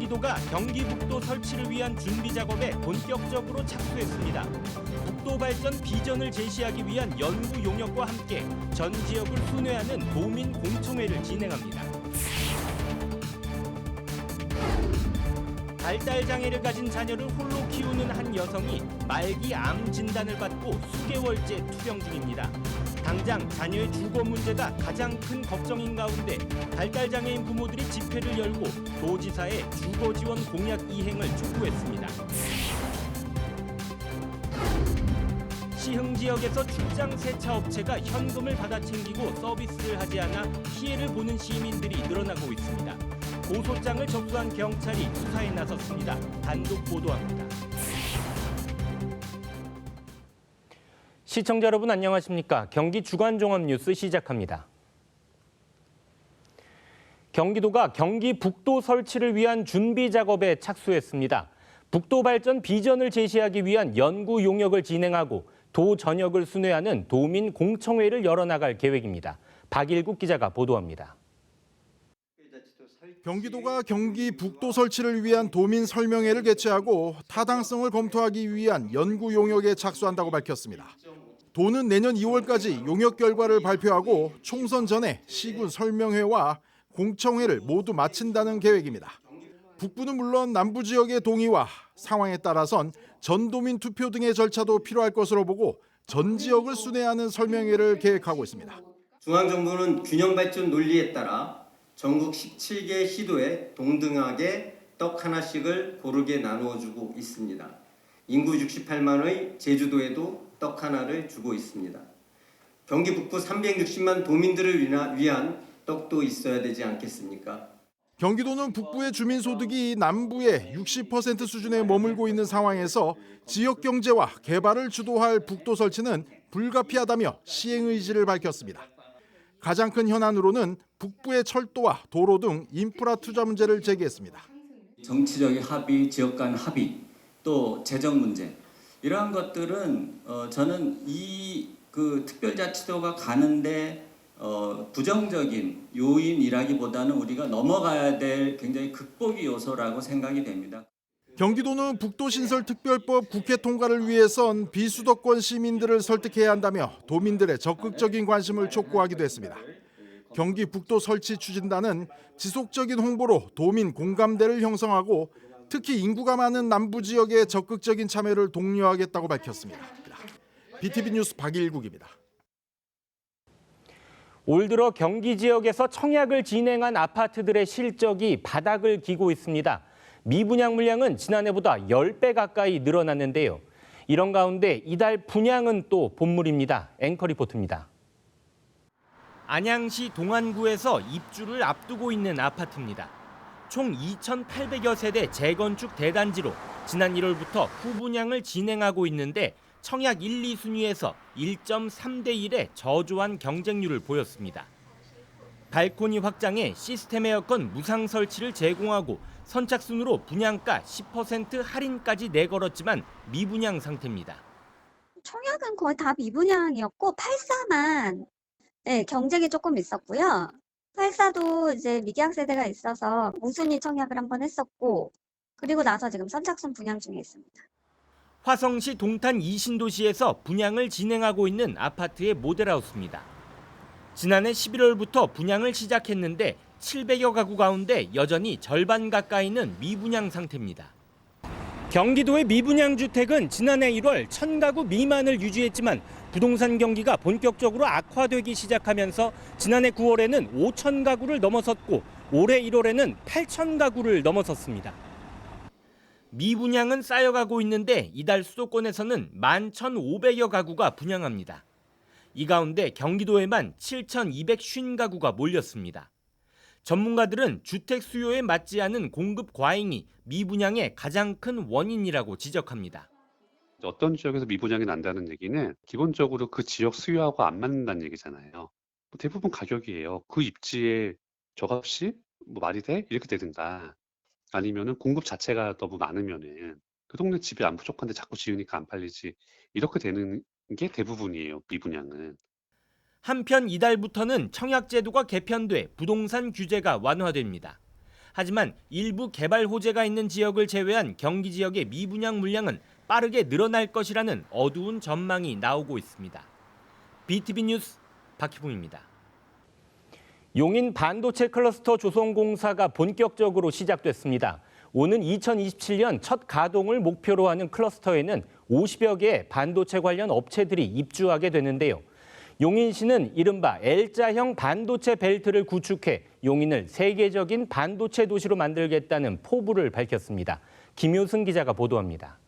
경기도가 경기 북도 설치를 위한 준비 작업에 본격적으로 착수했습니다. 북도 발전 비전을 제시하기 위한 연구 용역과 함께 전 지역을 순회하는 도민 공청회를 진행합니다. 발달 장애를 가진 자녀를 홀로 키우는 한 여성이 말기 암 진단을 받고 수개월째 투병 중입니다. 당장 자녀의 주거 문제가 가장 큰 걱정인 가운데 발달 장애인 부모들이 집회를 열고 도지사의 주거 지원 공약 이행을 촉구했습니다. 시흥 지역에서 출장 세차 업체가 현금을 받아 챙기고 서비스를 하지 않아 피해를 보는 시민들이 늘어나고 있습니다. 고소장을 접수한 경찰이 수사에 나섰습니다. 단독 보도합니다. 시청자 여러분 안녕하십니까? 경기 주간 종합 뉴스 시작합니다. 경기도가 경기 북도 설치를 위한 준비 작업에 착수했습니다. 북도 발전 비전을 제시하기 위한 연구 용역을 진행하고 도 전역을 순회하는 도민 공청회를 열어나갈 계획입니다. 박일국 기자가 보도합니다. 경기도가 경기 북도 설치를 위한 도민 설명회를 개최하고 타당성을 검토하기 위한 연구 용역에 착수한다고 밝혔습니다. 도는 내년 2월까지 용역 결과를 발표하고 총선 전에 시군 설명회와 공청회를 모두 마친다는 계획입니다. 북부는 물론 남부 지역의 동의와 상황에 따라선 전도민 투표 등의 절차도 필요할 것으로 보고 전 지역을 순회하는 설명회를 계획하고 있습니다. 중앙정부는 균형발전 논리에 따라 전국 17개 시도에 동등하게 떡 하나씩을 고르게 나누어주고 있습니다. 인구 68만의 제주도에도 떡 하나를 주고 있습니다. 경기 북부 360만 도민들을 위한 떡도 있어야 되지 않겠습니까? 경기도는 북부의 주민소득이 남부의 60% 수준에 머물고 있는 상황에서 지역 경제와 개발을 주도할 북도 설치는 불가피하다며 시행 의지를 밝혔습니다. 가장 큰 현안으로는 북부의 철도와 도로 등 인프라 투자 문제를 제기했습니다. 정치적인 합의, 지역 간 합의, 또 재정 문제 이러한 것들은 저는 그 특별자치도가 가는데 부정적인 요인이라기보다는 우리가 넘어가야 될 굉장히 극복의 요소라고 생각이 됩니다. 경기도는 북도신설특별법 국회 통과를 위해선 비수도권 시민들을 설득해야 한다며 도민들의 적극적인 관심을 촉구하기도 했습니다. 경기 북도 설치 추진단은 지속적인 홍보로 도민 공감대를 형성하고 특히 인구가 많은 남부 지역의 적극적인 참여를 독려하겠다고 밝혔습니다. BTV 뉴스 박일국입니다. 올 들어 경기 지역에서 청약을 진행한 아파트들의 실적이 바닥을 기고 있습니다. 미분양 물량은 지난해보다 10배 가까이 늘어났는데요. 이런 가운데 이달 분양은 또 본물입니다. 앵커 리포트입니다. 안양시 동안구에서 입주를 앞두고 있는 아파트입니다. 총 2,800여 세대 재건축 대단지로 지난 1월부터 후분양을 진행하고 있는데 청약 1, 2순위에서 1.3대 1의 저조한 경쟁률을 보였습니다. 발코니 확장에 시스템 에어컨 무상 설치를 제공하고 선착순으로 분양가 10% 할인까지 내걸었지만 미분양 상태입니다. 청약은 거의 다 미분양이었고 84만 경쟁이 조금 있었고요. 84도 이제 미계약 세대가 있어서 우순위 청약을 한번 했었고 그리고 나서 지금 선착순 분양 중에 있습니다. 화성시 동탄 이신도시에서 분양을 진행하고 있는 아파트의 모델하우스입니다. 지난해 11월부터 분양을 시작했는데 700여 가구 가운데 여전히 절반 가까이는 미분양 상태입니다. 경기도의 미분양 주택은 지난해 1월 1,000가구 미만을 유지했지만 부동산 경기가 본격적으로 악화되기 시작하면서 지난해 9월에는 5,000가구를 넘어섰고 올해 1월에는 8,000가구를 넘어섰습니다. 미분양은 쌓여가고 있는데 이달 수도권에서는 11,500여 가구가 분양합니다. 이 가운데 경기도에만 7,250가구가 몰렸습니다. 전문가들은 주택 수요에 맞지 않은 공급 과잉이 미분양의 가장 큰 원인이라고 지적합니다. 어떤 지역에서 미분양이 난다는 얘기는 기본적으로 그 지역 수요하고 안 맞는다는 얘기잖아요. 대부분 가격이에요. 그 입지에 저값이 말이 돼? 이렇게 되든가 아니면은 공급 자체가 너무 많으면은 그 동네 집이 안 부족한데 자꾸 지으니까 안 팔리지 이렇게 되는 게 대부분이에요. 미분양은. 한편 이달부터는 청약제도가 개편돼 부동산 규제가 완화됩니다. 하지만 일부 개발 호재가 있는 지역을 제외한 경기 지역의 미분양 물량은 빠르게 늘어날 것이라는 어두운 전망이 나오고 있습니다. BTV 뉴스 박희붕입니다. 용인 반도체 클러스터 조성공사가 본격적으로 시작됐습니다. 오는 2027년 첫 가동을 목표로 하는 클러스터에는 50여 개의 반도체 관련 업체들이 입주하게 되는데요. 용인시는 이른바 L자형 반도체 벨트를 구축해 용인을 세계적인 반도체 도시로 만들겠다는 포부를 밝혔습니다. 김효승 기자가 보도합니다.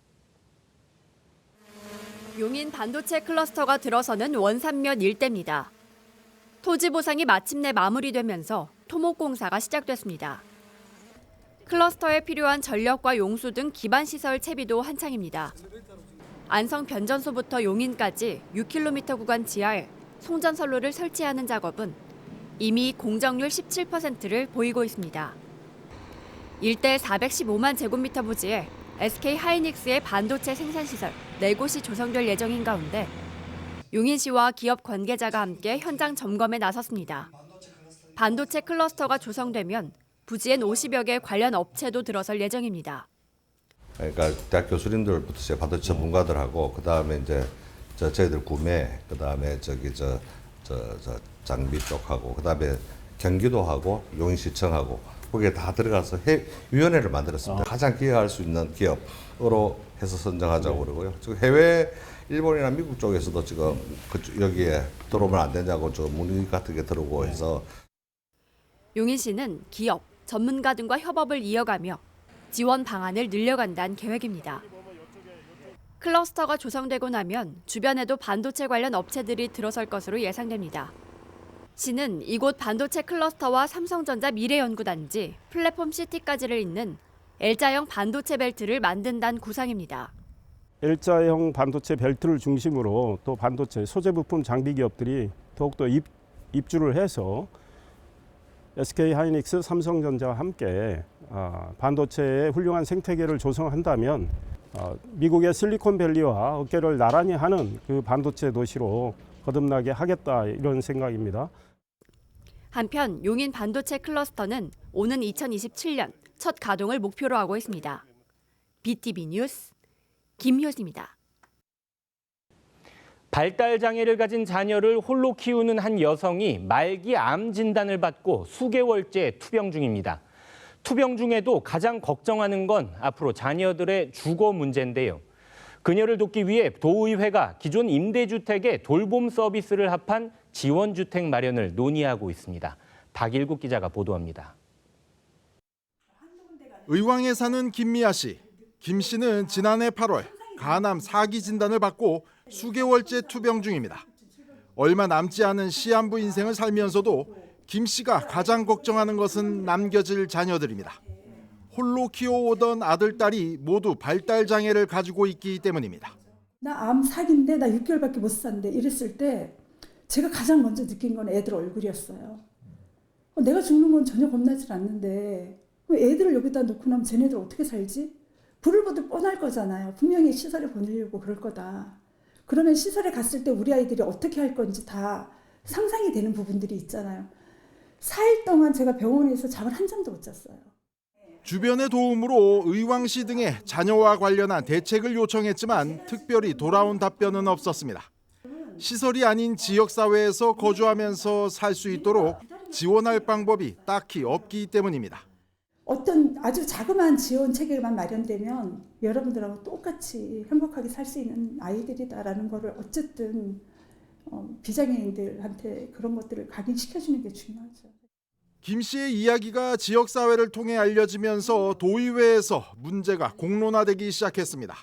용인 반도체 클러스터가 들어서는 원산면 일대입니다. 토지 보상이 마침내 마무리되면서 토목공사가 시작됐습니다. 클러스터에 필요한 전력과 용수 등 기반 시설 채비도 한창입니다. 안성 변전소부터 용인까지 6km 구간 지하에 송전선로를 설치하는 작업은 이미 공정률 17%를 보이고 있습니다. 일대 415만 제곱미터 부지에 SK 하이닉스의 반도체 생산시설 4곳이 조성될 예정인 가운데 용인시와 기업 관계자가 함께 현장 점검에 나섰습니다. 반도체 클러스터가 조성되면 부지엔 50여 개 관련 업체도 들어설 예정입니다. 그러니까 대학 교수님들부터 반도체 전문가들하고 그다음에 이제 저희들 구매, 그다음에 장비 쪽하고 그다음에 경기도하고 용인시청하고 거기에 다 들어가서 위원회를 만들었습니다. 가장 기여할 수 있는 기업으로 해서 선정하자고 그러고요. 지금 해외 일본이나 미국 쪽에서도 지금 여기에 들어오면 안 되냐고 저 문의 같은 게 들어오고 해서 용인시는 기업, 전문가 등과 협업을 이어가며 지원 방안을 늘려간다는 계획입니다. 클러스터가 조성되고 나면 주변에도 반도체 관련 업체들이 들어설 것으로 예상됩니다. 시는 이곳 반도체 클러스터와 삼성전자 미래연구단지, 플랫폼 시티까지를 잇는 L자형 반도체 벨트를 만든다는 구상입니다. L자형 반도체 벨트를 중심으로 또 반도체 소재 부품 장비 기업들이 더욱더 입주를 해서 SK 하이닉스, 삼성전자와 함께 반도체의 훌륭한 생태계를 조성한다면 미국의 실리콘밸리와 어깨를 나란히 하는 그 반도체 도시로 거듭나게 하겠다 이런 생각입니다. 한편 용인 반도체 클러스터는 오는 2027년 첫 가동을 목표로 하고 있습니다. BTV 뉴스 김효수입니다. 발달 장애를 가진 자녀를 홀로 키우는 한 여성이 말기 암 진단을 받고 수개월째 투병 중입니다. 투병 중에도 가장 걱정하는 건 앞으로 자녀들의 주거 문제인데요. 그녀를 돕기 위해 도의회가 기존 임대주택에 돌봄 서비스를 합한 지원주택 마련을 논의하고 있습니다. 박일국 기자가 보도합니다. 의왕에 사는 김미아 씨. 김 씨는 지난해 8월 간암 4기 진단을 받고 수개월째 투병 중입니다. 얼마 남지 않은 시한부 인생을 살면서도 김 씨가 가장 걱정하는 것은 남겨질 자녀들입니다. 홀로 키워오던 아들, 딸이 모두 발달 장애를 가지고 있기 때문입니다. 나 암 4기인데 나 6개월밖에 못 산대 이랬을 때 제가 가장 먼저 느낀 건 애들 얼굴이었어요. 내가 죽는 건 전혀 겁나질 않는데 애들을 여기다 놓고 나면 쟤네들 어떻게 살지? 불을 보듯 뻔할 거잖아요. 분명히 시설에 보내려고 그럴 거다. 그러면 시설에 갔을 때 우리 아이들이 어떻게 할 건지 다 상상이 되는 부분들이 있잖아요. 4일 동안 제가 병원에서 잠을 한 잠도 못 잤어요. 주변의 도움으로 의왕시 등의 자녀와 관련한 대책을 요청했지만 특별히 돌아온 답변은 없었습니다. 시설이 아닌 지역사회에서 거주하면서 살 수 있도록 지원할 방법이 딱히 없기 때문입니다. 어떤 아주 자그마한 지원 체계만 마련되면 여러분들하고 똑같이 행복하게 살 수 있는 아이들이다라는 거를 어쨌든 비장애인들한테 그런 것들을 각인시켜주는 게 중요하죠. 김 씨의 이야기가 지역사회를 통해 알려지면서 도의회에서 문제가 공론화되기 시작했습니다.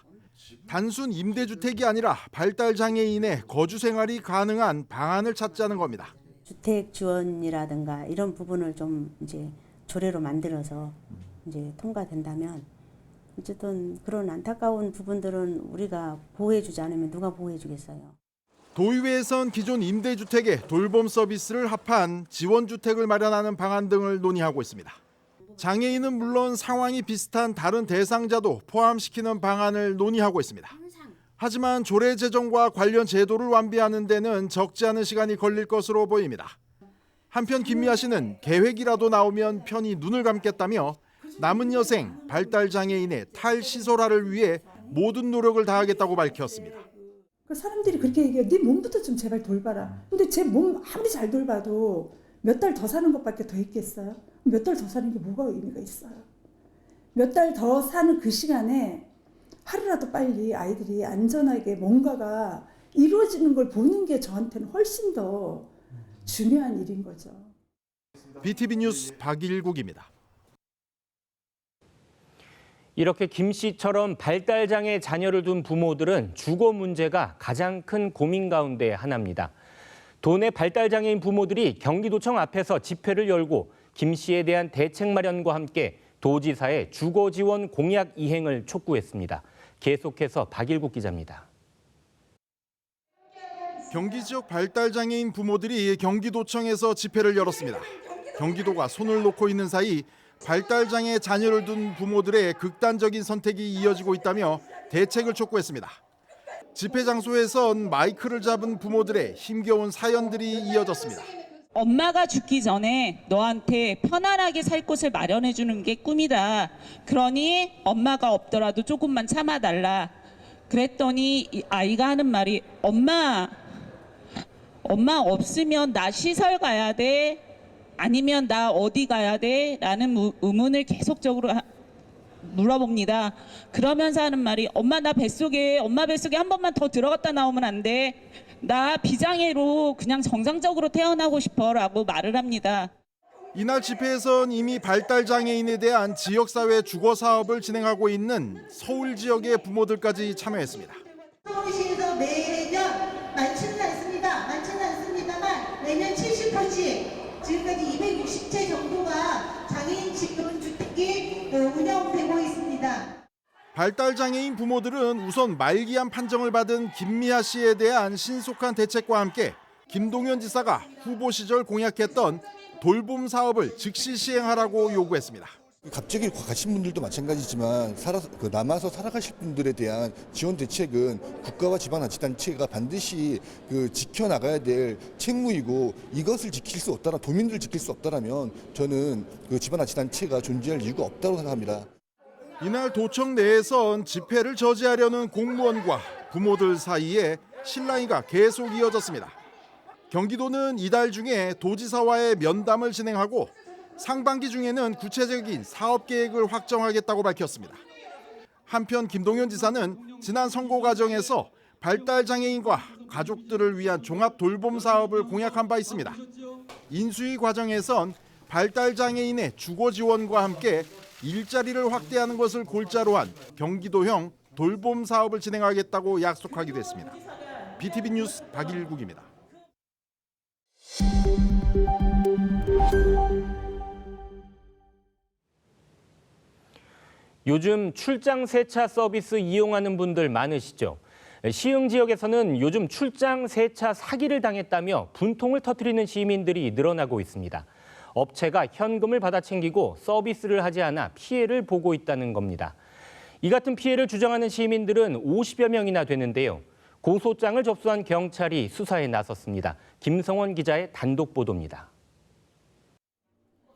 단순 임대주택이 아니라 발달장애인의 거주 생활이 가능한 방안을 찾자는 겁니다. 주택 지원이라든가 이런 부분을 좀 이제 조례로 만들어서 이제 통과된다면 어쨌든 그런 안타까운 부분들은 우리가 보호해주지 않으면 누가 보호해주겠어요. 도의회에선 기존 임대주택에 돌봄 서비스를 합한 지원주택을 마련하는 방안 등을 논의하고 있습니다. 장애인은 물론 상황이 비슷한 다른 대상자도 포함시키는 방안을 논의하고 있습니다. 하지만 조례 제정과 관련 제도를 완비하는 데는 적지 않은 시간이 걸릴 것으로 보입니다. 한편 김미아 씨는 계획이라도 나오면 편히 눈을 감겠다며 남은 여생 발달장애인의 탈시설화를 위해 모든 노력을 다하겠다고 밝혔습니다. 사람들이 그렇게 얘기해요. 네 몸부터 좀 제발 돌봐라. 근데 제 몸 아무리 잘 돌봐도 몇 달 더 사는 것밖에 더 있겠어요? 몇 달 더 사는 게 뭐가 의미가 있어요? 몇 달 더 사는 그 시간에 하루라도 빨리 아이들이 안전하게 뭔가가 이루어지는 걸 보는 게 저한테는 훨씬 더 중요한 일인 거죠. BTV 뉴스 박일국입니다. 이렇게 김 씨처럼 발달장애 자녀를 둔 부모들은 주거 문제가 가장 큰 고민 가운데 하나입니다. 도내 발달장애인 부모들이 경기도청 앞에서 집회를 열고 김 씨에 대한 대책 마련과 함께 도지사의 주거 지원 공약 이행을 촉구했습니다. 계속해서 박일국 기자입니다. 경기 지역 발달장애인 부모들이 경기도청에서 집회를 열었습니다. 경기도가 손을 놓고 있는 사이 발달장애 자녀를 둔 부모들의 극단적인 선택이 이어지고 있다며 대책을 촉구했습니다. 집회 장소에선 마이크를 잡은 부모들의 힘겨운 사연들이 이어졌습니다. 엄마가 죽기 전에 너한테 편안하게 살 곳을 마련해 주는 게 꿈이다. 그러니 엄마가 없더라도 조금만 참아달라. 그랬더니 이 아이가 하는 말이 엄마 없으면 나 시설 가야 돼? 아니면 나 어디 가야 돼? 라는 의문을 계속적으로 물어봅니다. 그러면서 하는 말이 엄마 뱃속에 한 번만 더 들어갔다 나오면 안 돼? 나 비장애로 그냥 정상적으로 태어나고 싶어 라고 말을 합니다. 이날 집회에선 이미 발달장애인에 대한 지역사회 주거사업을 진행하고 있는 서울 지역의 부모들까지 참여했습니다. 서울시에서 매년 많지는 않습니다만 매년 70호씩 지금까지 260채 정도가 장애인 집중주택이 운영되고 있습니다. 발달장애인 부모들은 우선 말기암 판정을 받은 김미아 씨에 대한 신속한 대책과 함께 김동연 지사가 후보 시절 공약했던 돌봄 사업을 즉시 시행하라고 요구했습니다. 갑자기 가신 분들도 마찬가지지만 남아서 살아가실 분들에 대한 지원 대책은 국가와 지방자치단체가 반드시 지켜나가야 될 책무이고 이것을 지킬 수 없다라 도민들을 지킬 수 없다라면 저는 지방자치단체가 존재할 이유가 없다고 생각합니다. 이날 도청 내에선 집회를 저지하려는 공무원과 부모들 사이에 실랑이가 계속 이어졌습니다. 경기도는 이달 중에 도지사와의 면담을 진행하고 상반기 중에는 구체적인 사업 계획을 확정하겠다고 밝혔습니다. 한편 김동연 지사는 지난 선거 과정에서 발달장애인과 가족들을 위한 종합 돌봄 사업을 공약한 바 있습니다. 인수위 과정에선 발달장애인의 주거 지원과 함께 일자리를 확대하는 것을 골자로 한 경기도형 돌봄 사업을 진행하겠다고 약속하기도 했습니다. BTV 뉴스 박일국입니다. 요즘 출장 세차 서비스 이용하는 분들 많으시죠? 시흥 지역에서는 요즘 출장 세차 사기를 당했다며 분통을 터뜨리는 시민들이 늘어나고 있습니다. 업체가 현금을 받아 챙기고 서비스를 하지 않아 피해를 보고 있다는 겁니다. 이 같은 피해를 주장하는 시민들은 50여 명이나 되는데요. 고소장을 접수한 경찰이 수사에 나섰습니다. 김성원 기자의 단독 보도입니다.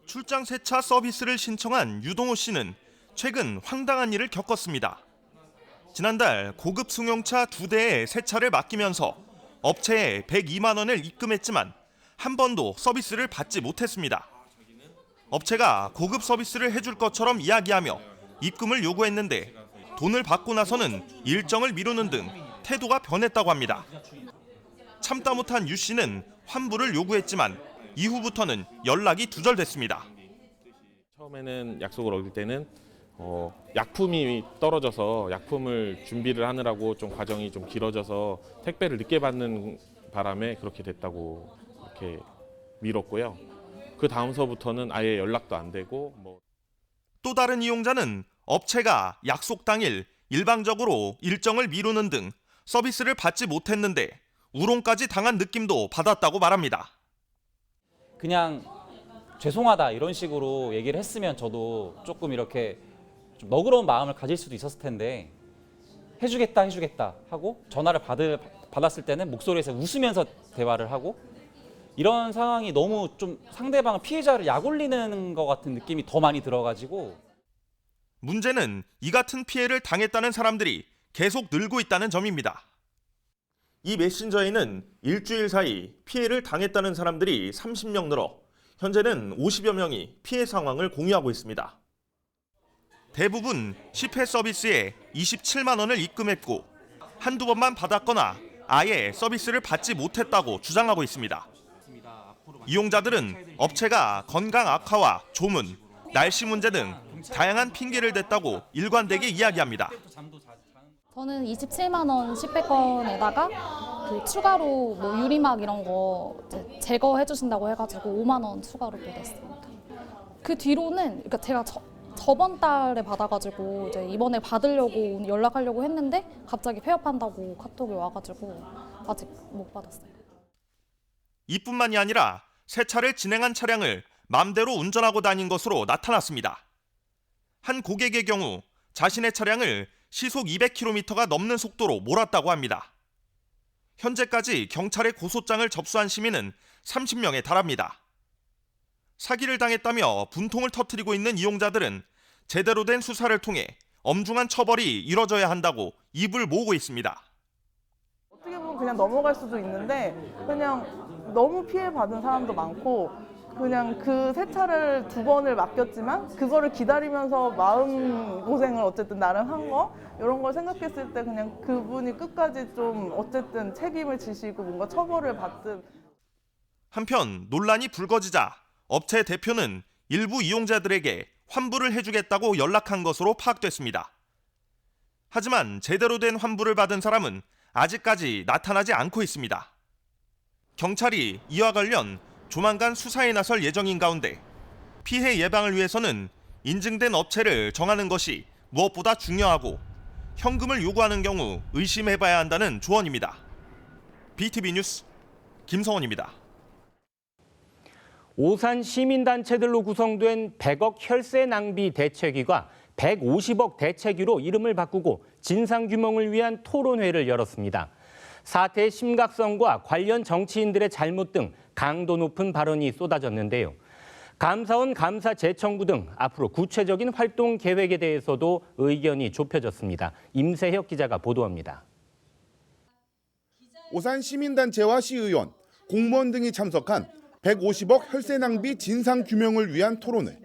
출장 세차 서비스를 신청한 유동호 씨는 최근 황당한 일을 겪었습니다. 지난달 고급 승용차 2대의 세차를 맡기면서 업체에 102만 원을 입금했지만 한 번도 서비스를 받지 못했습니다. 업체가 고급 서비스를 해줄 것처럼 이야기하며 입금을 요구했는데 돈을 받고 나서는 일정을 미루는 등 태도가 변했다고 합니다. 참다 못한 유 씨는 환불을 요구했지만 이후부터는 연락이 두절됐습니다. 처음에는 약속을 어길 때는 약품이 떨어져서 약품을 준비를 하느라고 좀 과정이 좀 길어져서 택배를 늦게 받는 바람에 그렇게 됐다고 이렇게 미뤘고요. 그 다음서부터는 아예 연락도 안 되고 또 다른 이용자는 업체가 약속 당일 일방적으로 일정을 미루는 등 서비스를 받지 못했는데 우롱까지 당한 느낌도 받았다고 말합니다. 그냥 죄송하다 이런 식으로 얘기를 했으면 저도 조금 이렇게 좀 너그러운 마음을 가질 수도 있었을 텐데 해주겠다 하고 전화를 받았을 때는 목소리에서 웃으면서 대화를 하고 이런 상황이 너무 좀 상대방 피해자를 약올리는 것 같은 느낌이 더 많이 들어가지고 문제는 이 같은 피해를 당했다는 사람들이 계속 늘고 있다는 점입니다. 이 메신저에는 일주일 사이 피해를 당했다는 사람들이 30명 늘어 현재는 50여 명이 피해 상황을 공유하고 있습니다. 대부분 10회 서비스에 27만 원을 입금했고 한두 번만 받았거나 아예 서비스를 받지 못했다고 주장하고 있습니다. 이용자들은 업체가 건강 악화와 조문, 날씨 문제 등 다양한 핑계를 댔다고 일관되게 이야기합니다. 저는 27만 원 10회권에다가 그 추가로 뭐 유리막 이런 거 이제 제거해 주신다고 해가지고 5만 원 추가로 또 냈습니다. 그 뒤로는 그러니까 제가 저번 달에 받아가지고 이제 이번에 받으려고 연락하려고 했는데 갑자기 폐업한다고 카톡이 와가지고 아직 못 받았어요. 이뿐만이 아니라 세차를 진행한 차량을 맘대로 운전하고 다닌 것으로 나타났습니다. 한 고객의 경우 자신의 차량을 시속 200km가 넘는 속도로 몰았다고 합니다. 현재까지 경찰에 고소장을 접수한 시민은 30명에 달합니다. 사기를 당했다며 분통을 터뜨리고 있는 이용자들은 제대로 된 수사를 통해 엄중한 처벌이 이뤄져야 한다고 입을 모으고 있습니다. 어떻게 보면 그냥 넘어갈 수도 있는데 그냥 너무 피해받은 사람도 많고 그냥 그 세차를 2번을 맡겼지만 그거를 기다리면서 마음고생을 어쨌든 나름 한 거 이런 걸 생각했을 때 그냥 그분이 끝까지 좀 어쨌든 책임을 지시고 뭔가 처벌을 받든. 한편 논란이 불거지자 업체 대표는 일부 이용자들에게 환불을 해주겠다고 연락한 것으로 파악됐습니다. 하지만 제대로 된 환불을 받은 사람은 아직까지 나타나지 않고 있습니다. 경찰이 이와 관련 조만간 수사에 나설 예정인 가운데 피해 예방을 위해서는 인증된 업체를 정하는 것이 무엇보다 중요하고 현금을 요구하는 경우 의심해봐야 한다는 조언입니다. BTV 뉴스 김성원입니다. 오산 시민단체들로 구성된 100억 혈세 낭비 대책위가 150억 대책위로 이름을 바꾸고 진상규명을 위한 토론회를 열었습니다. 사태의 심각성과 관련 정치인들의 잘못 등 강도 높은 발언이 쏟아졌는데요. 감사원 감사 재청구 등 앞으로 구체적인 활동 계획에 대해서도 의견이 좁혀졌습니다. 임세혁 기자가 보도합니다. 오산 시민단체와 시의원, 공무원 등이 참석한 150억 혈세 낭비 진상 규명을 위한 토론회.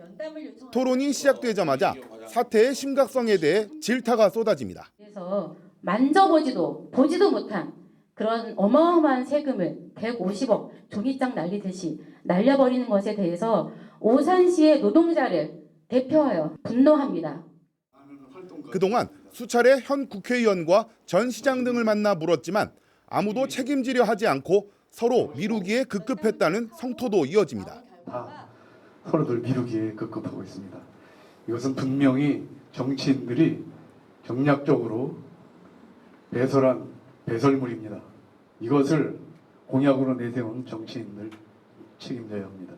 토론이 시작되자마자 사태의 심각성에 대해 질타가 쏟아집니다. 그래서 만져보지도 보지도 못한 그런 어마어마한 세금을 150억 종이장 날리듯이 날려버리는 것에 대해서 오산시의 노동자를 대표하여 분노합니다. 그동안 수차례 현 국회의원과 전 시장 등을 만나 물었지만 아무도 책임지려 하지 않고 서로 미루기에 급급했다는 성토도 이어집니다. 다 서로들 미루기에 급급하고 있습니다. 이것은 분명히 정치인들이 정략적으로 배설한 배설물입니다. 이것을 공약으로 내세운 정치인들 책임져야 합니다.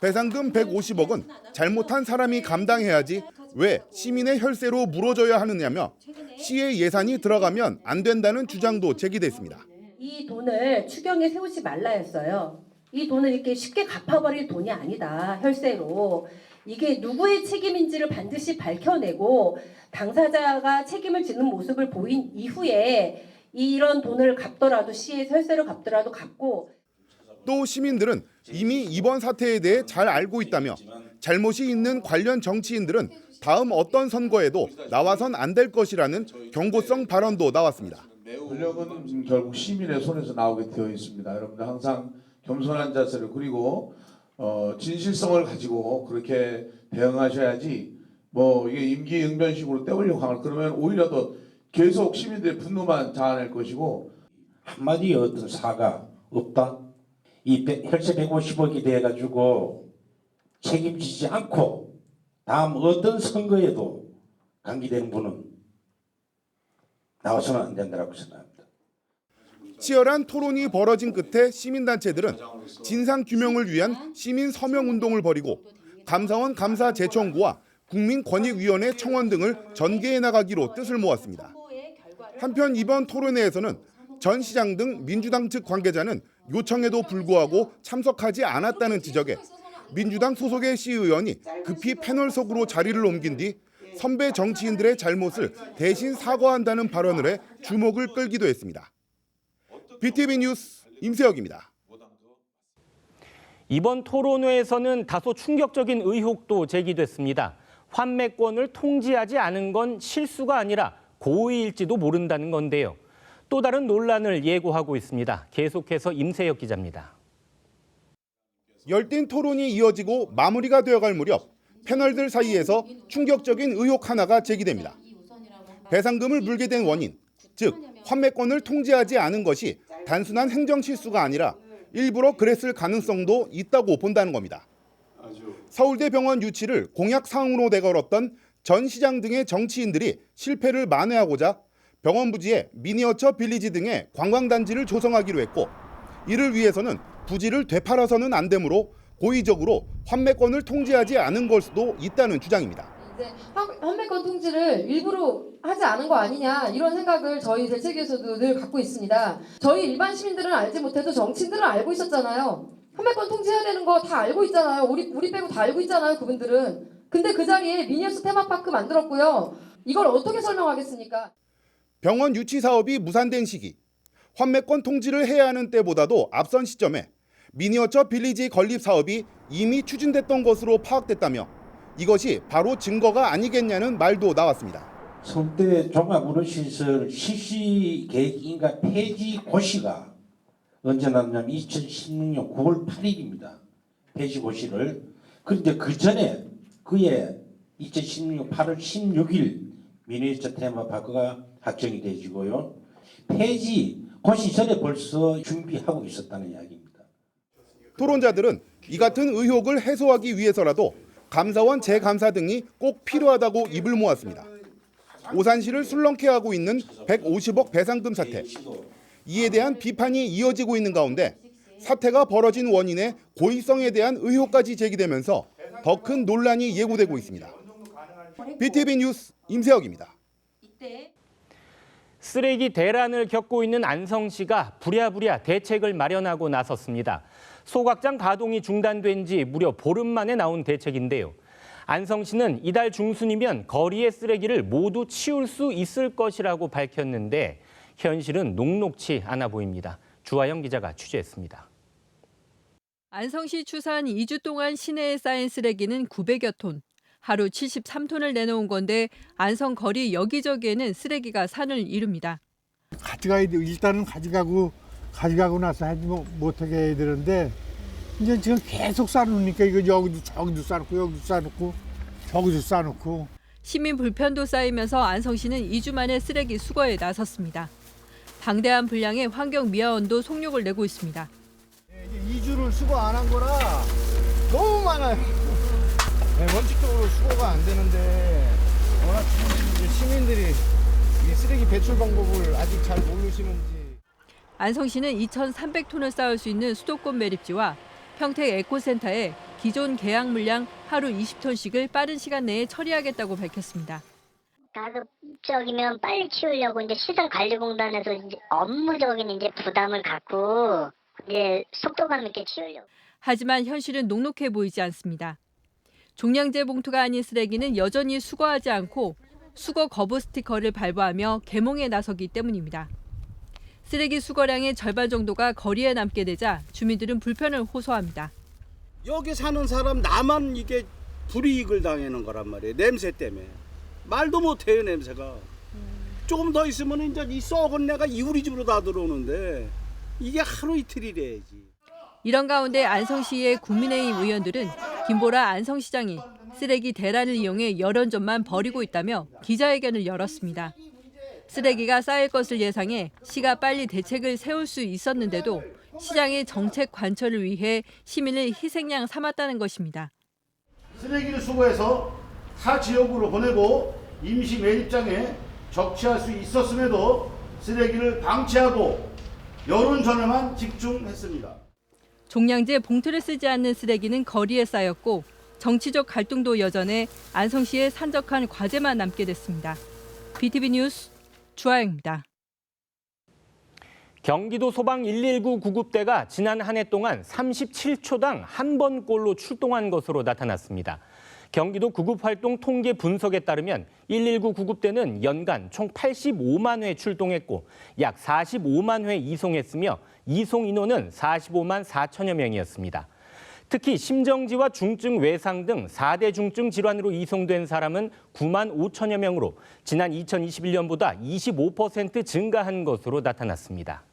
배상금 150억은 잘못한 사람이 감당해야지 왜 시민의 혈세로 물어줘야 하느냐며 시의 예산이 들어가면 안 된다는 주장도 제기됐습니다. 이 돈을 추경에 세우지 말라 했어요. 이 돈을 이렇게 쉽게 갚아버릴 돈이 아니다. 혈세로. 이게 누구의 책임인지를 반드시 밝혀내고 당사자가 책임을 지는 모습을 보인 이후에 이런 돈을 갚더라도 시의 혈세를 갚더라도 갚고. 또 시민들은 이미 이번 사태에 대해 잘 알고 있다며 잘못이 있는 관련 정치인들은 다음 어떤 선거에도 나와선 안 될 것이라는 경고성 발언도 나왔습니다. 권력은 결국 시민의 손에서 나오게 되어 있습니다. 여러분들 항상 겸손한 자세를 그리고 진실성을 가지고 그렇게 대응하셔야지 뭐 이게 임기응변식으로 떼우려고 하면 그러면 오히려 더 계속 시민들의 분노만 자아낼 것이고 한마디 어떤 사과 없다. 이 혈세 150억이 돼가지고 책임지지 않고 다음 어떤 선거에도 관계되는 분은 나와서는 안 된다고 생각합니다. 치열한 토론이 벌어진 끝에 시민단체들은 진상규명을 위한 시민 서명운동을 벌이고 감사원 감사 재청구와 국민권익위원회 청원 등을 전개해 나가기로 뜻을 모았습니다. 한편 이번 토론회에서는 전 시장 등 민주당 측 관계자는 요청에도 불구하고 참석하지 않았다는 지적에 민주당 소속의 시의원이 급히 패널석으로 자리를 옮긴 뒤 선배 정치인들의 잘못을 대신 사과한다는 발언을 해 주목을 끌기도 했습니다. BTV 뉴스 임세혁입니다. 이번 토론회에서는 다소 충격적인 의혹도 제기됐습니다. 환매권을 통지하지 않은 건 실수가 아니라 고의일지도 모른다는 건데요. 또 다른 논란을 예고하고 있습니다. 계속해서 임세혁 기자입니다. 열띤 토론이 이어지고 마무리가 되어갈 무렵 패널들 사이에서 충격적인 의혹 하나가 제기됩니다. 배상금을 물게 된 원인, 즉 환매권을 통지하지 않은 것이 단순한 행정 실수가 아니라 일부러 그랬을 가능성도 있다고 본다는 겁니다. 서울대병원 유치를 공약 사항으로 내걸었던 전 시장 등의 정치인들이 실패를 만회하고자 병원 부지에 미니어처 빌리지 등의 관광단지를 조성하기로 했고, 이를 위해서는 부지를 되팔아서는 안 되므로 고의적으로 환매권을 통지하지 않은 걸 수도 있다는 주장입니다. 이제 환매권 통지를 일부러 하지 않은 거 아니냐, 이런 생각을 저희 대책에서도 늘 갖고 있습니다. 저희 일반 시민들은 알지 못해도 정치인들은 알고 있었잖아요. 환매권 통지해야 되는 거 다 알고 있잖아요. 우리 빼고 다 알고 있잖아요, 그분들은. 근데 그 자리에 미니어스 테마파크 만들었고요. 이걸 어떻게 설명하겠습니까? 병원 유치 사업이 무산된 시기, 환매권 통지를 해야 하는 때보다도 앞선 시점에 미니어처 빌리지 건립 사업이 이미 추진됐던 것으로 파악됐다며 이것이 바로 증거가 아니겠냐는 말도 나왔습니다. 서울대 종합의료시설 실시 계획인가 폐지 고시가 언제 났냐면 2016년 9월 8일입니다. 폐지 고시를. 그런데 그 전에 그해 2016년 8월 16일 미니어처 테마파크가 확정이 되지고요. 폐지 고시 전에 벌써 준비하고 있었다는 이야기입니다. 토론자들은 이 같은 의혹을 해소하기 위해서라도 감사원 재감사 등이 꼭 필요하다고 입을 모았습니다. 오산시를 술렁케 하고 있는 150억 배상금 사태. 이에 대한 비판이 이어지고 있는 가운데 사태가 벌어진 원인의 고의성에 대한 의혹까지 제기되면서 더 큰 논란이 예고되고 있습니다. BTV 뉴스 임세혁입니다. 쓰레기 대란을 겪고 있는 안성시가 부랴부랴 대책을 마련하고 나섰습니다. 소각장 가동이 중단된 지 무려 보름 만에 나온 대책인데요. 안성시는 이달 중순이면 거리의 쓰레기를 모두 치울 수 있을 것이라고 밝혔는데 현실은 녹록치 않아 보입니다. 주하영 기자가 취재했습니다. 안성시 추산 2주 동안 시내에 쌓인 쓰레기는 900여 톤. 하루 73톤을 내놓은 건데 안성 거리 여기저기에는 쓰레기가 산을 이룹니다. 가져가야 돼. 일단은 가져가고 나서 하지 못하게 해야 되는데 이제 지금 계속 쌓아놓으니까 이거 여기도 저기도 쌓아놓고 여기도 쌓아놓고 저기도 쌓아놓고. 시민 불편도 쌓이면서 안성시는 2주 만에 쓰레기 수거에 나섰습니다. 방대한 분량의 환경미화원도 속력을 내고 있습니다. 2주를 수거 안 한 거라 너무 많아요. 원칙적으로 수거가 안 되는데 워낙 시민들이 이 쓰레기 배출 방법을 아직 잘 모르시는지. 안성시는 2,300톤을 쌓을 수 있는 수도권 매립지와 평택 에코센터에 기존 계약 물량 하루 20톤씩을 빠른 시간 내에 처리하겠다고 밝혔습니다. 가급적이면 빨리 치우려고 이제 시설관리공단에서 이제 업무적인 이제 부담을 갖고 이제 속도감 있게 치우려고. 하지만 현실은 녹록해 보이지 않습니다. 종량제 봉투가 아닌 쓰레기는 여전히 수거하지 않고 수거 거부 스티커를 발부하며 개몽에 나서기 때문입니다. 쓰레기 수거량의 절반 정도가 거리에 남게 되자 주민들은 불편을 호소합니다. 여기 사는 사람 나만 이게 불이익을 당하는 거란 말이에요. 냄새 때문에. 말도 못해요, 냄새가. 조금 더 있으면 이제 이 썩은 내가 우리 집으로 다 들어오는데 이게 하루 이틀이래야지. 이런 가운데 안성시의 국민의힘 의원들은 김보라 안성시장이 쓰레기 대란을 이용해 여론전만 벌이고 있다며 기자회견을 열었습니다. 쓰레기가 쌓일 것을 예상해 시가 빨리 대책을 세울 수 있었는데도 시장의 정책 관철을 위해 시민을 희생양 삼았다는 것입니다. 쓰레기를 수거해서 타 지역으로 보내고 임시 매립장에 적치할 수 있었음에도 쓰레기를 방치하고 여론전에만 집중했습니다. 종량제 봉투를 쓰지 않는 쓰레기는 거리에 쌓였고 정치적 갈등도 여전해 안성시에 산적한 과제만 남게 됐습니다. BTV 뉴스 주하영입니다. 경기도 소방 119 구급대가 지난 한 해 동안 37초당 한 번꼴로 출동한 것으로 나타났습니다. 경기도 구급활동 통계 분석에 따르면 119 구급대는 연간 총 85만 회 출동했고 약 45만 회 이송했으며 이송 인원은 45만 4천여 명이었습니다. 특히 심정지와 중증 외상 등 4대 중증 질환으로 이송된 사람은 9만 5천여 명으로 지난 2021년보다 25% 증가한 것으로 나타났습니다.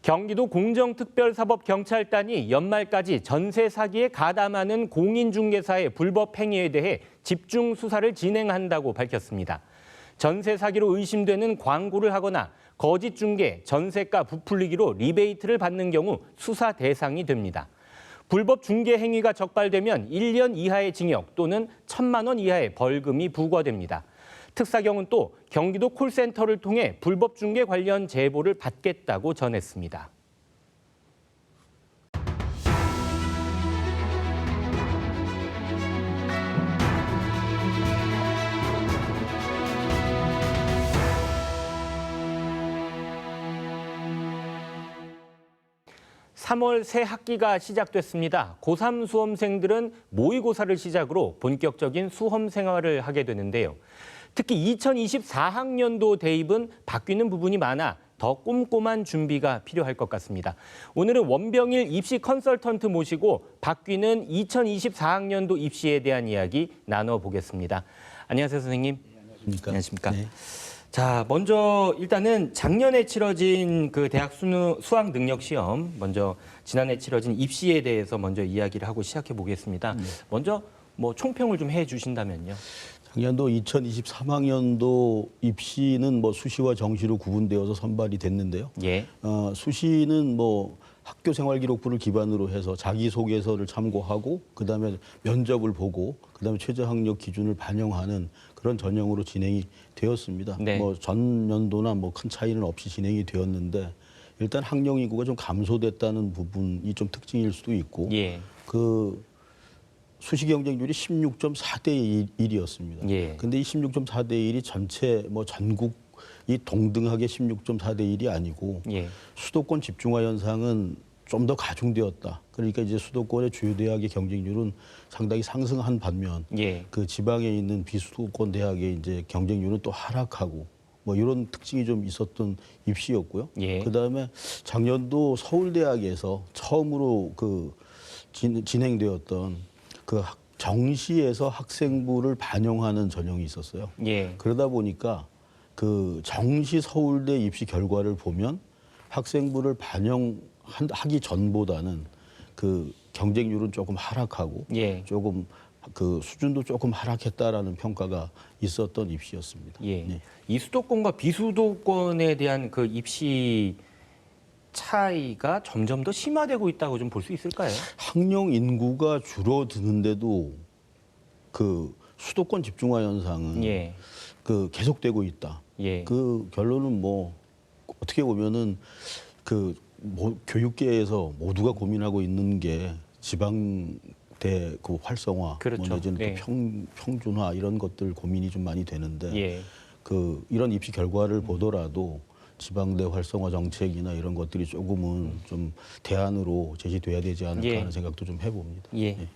경기도 공정특별사법경찰단이 연말까지 전세 사기에 가담하는 공인중개사의 불법 행위에 대해 집중 수사를 진행한다고 밝혔습니다. 전세 사기로 의심되는 광고를 하거나 거짓 중개, 전세가 부풀리기로 리베이트를 받는 경우 수사 대상이 됩니다. 불법 중개 행위가 적발되면 1년 이하의 징역 또는 1,000만 원 이하의 벌금이 부과됩니다. 특사경은 또 경기도 콜센터를 통해 불법 중개 관련 제보를 받겠다고 전했습니다. (3월) 새 학기가 시작됐습니다. 고3 수험생들은 모의고사를 시작으로 본격적인 수험 생활을 하게 되는데요. 특히 2024학년도 대입은 바뀌는 부분이 많아 더 꼼꼼한 준비가 필요할 것 같습니다. 오늘은 원병일 입시 컨설턴트 모시고 바뀌는 2024학년도 입시에 대한 이야기 나눠보겠습니다. 안녕하세요, 선생님. 안녕하십니까. 네. 자, 먼저 일단은 작년에 치러진 그 대학 수학 능력 시험, 먼저 지난해 치러진 입시에 대해서 먼저 이야기를 하고 시작해 보겠습니다. 먼저 뭐 총평을 좀 해주신다면요. 작년도 2023학년도 입시는 뭐 수시와 정시로 구분되어서 선발이 됐는데요. 예. 수시는 뭐 학교생활기록부를 기반으로 해서 자기소개서를 참고하고 그다음에 면접을 보고 그다음에 최저학력 기준을 반영하는 그런 전형으로 진행이 되었습니다. 네. 뭐 전년도나 뭐 큰 차이는 없이 진행이 되었는데 일단 학령 인구가 좀 감소됐다는 부분이 좀 특징일 수도 있고 예. 그 수시 경쟁률이 16.4대 1이었습니다. 예. 근데 이 16.4대 1이 전체 뭐 전국이 동등하게 16.4대 1이 아니고 예. 수도권 집중화 현상은 좀 더 가중되었다. 그러니까 이제 수도권의 주요 대학의 경쟁률은 상당히 상승한 반면 예. 그 지방에 있는 비수도권 대학의 이제 경쟁률은 또 하락하고 뭐 이런 특징이 좀 있었던 입시였고요. 예. 그다음에 작년도 서울대학에서 처음으로 그 진행되었던 그 정시에서 학생부를 반영하는 전형이 있었어요. 예. 그러다 보니까 그 정시 서울대 입시 결과를 보면 학생부를 반영하기 전보다는 그 경쟁률은 조금 하락하고 예. 조금 그 수준도 조금 하락했다라는 평가가 있었던 입시였습니다. 예. 네. 이 수도권과 비수도권에 대한 그 입시 차이가 점점 더 심화되고 있다고 좀 볼 수 있을까요? 학령 인구가 줄어드는데도 그 수도권 집중화 현상은 예. 그 계속되고 있다. 예. 그 결론은 뭐 어떻게 보면은 그 교육계에서 모두가 고민하고 있는 게 지방대 그 활성화, 그렇죠. 뭐 내지는 네. 또 평준화 이런 것들 고민이 좀 많이 되는데 예. 그 이런 입시 결과를 보더라도 지방대 활성화 정책이나 이런 것들이 조금은 좀 대안으로 제시돼야 되지 않을까 예. 하는 생각도 좀 해봅니다. 예.